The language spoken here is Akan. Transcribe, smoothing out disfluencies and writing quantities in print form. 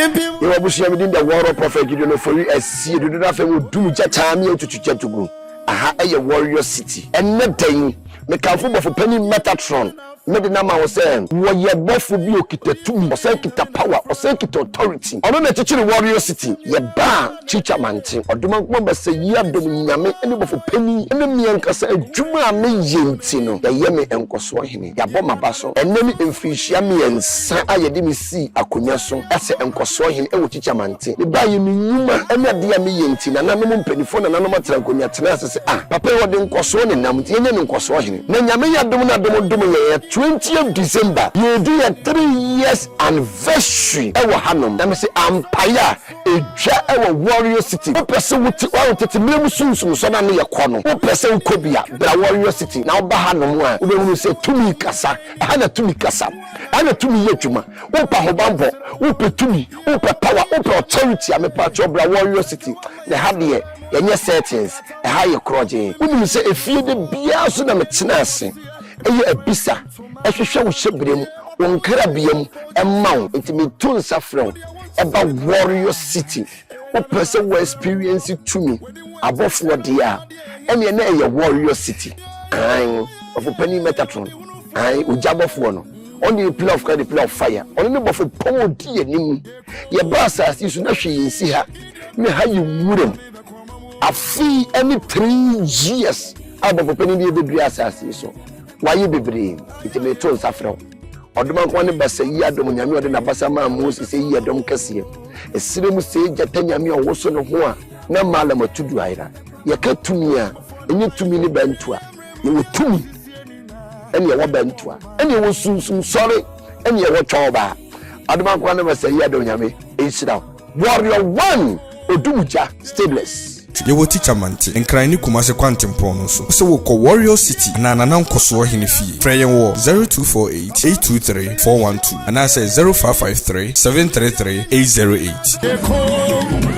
You are bushing within the war of prophet Gideon for you as see do not have do jachami to Chatugu. Aha, a warrior city. And not day, make a football for penny Metatron. Medinama was saying, what ye both will be okita to me, or say kita power, or say kita authority. I don't know teaching warrior city, ye bar, chicha manting, or do not remember say ye have done yame, any for penny, and then me and Cassa, Juma me yentino, the yeme and Coswahini, ya bomba basso, and then in fish yami and sa ayadimi see a cunyaso, as a and Coswahin, and chicha manting. The buy me numa, and a dear me yentin, and I'm penifon and I'm tranquil, ah, Papa, what didn't Coswan and I'm telling you Coswahin. Nanyamia don't 20th December, you do a 3 years anniversary. Ewa Hanum, let me say, Empire, a warrior city. What person would take out the Mimusun, so na near corner. What person could be a warrior city? Now, Bahanum, we will say Tumi Kasa, Hana Tumi Kasa, Hana Tumi Yetuma, Opa Hobambo, Opa Tumi, Opa Power, Opa Authority. I'm a part of a warrior city. The Hadier, and your settings, a higher crowd. We will say, if you the Biasu Namatinasi. A bisa, a show shibrim, one carabium, a mount, it may turn saffron about warrior city. What person will experience it to me above what they are, and you're near your warrior city. I of a penny Metatron, I will jab off one. Only a pillar of credit, pillar of fire, only of a poor dear name. Your brass, you should not see her. Me how you wouldn't. I fee any 3 years out of a penny the grass so. Why you be brave? It may turn saffron. Or the man wanted by say, Yadom, Yamio, and Abasama, Moses, say, Yadom Cassia. A Sirim say, Jatanya, was son of one, no malama to driver. You cut to me, and you to me, Bentua. You were to me, and you were Bentua, and you were soon sorry, and you were Choba. Adama wanted say, Yadom Yami, it's now. Warrior 1, Oduja, stainless. Yewo teacher mante enkran ni kumase kwantempo no so se wo ko warrior city na nkoso hene fie frɛ wo 0248 823 412 and I say 0553 733 808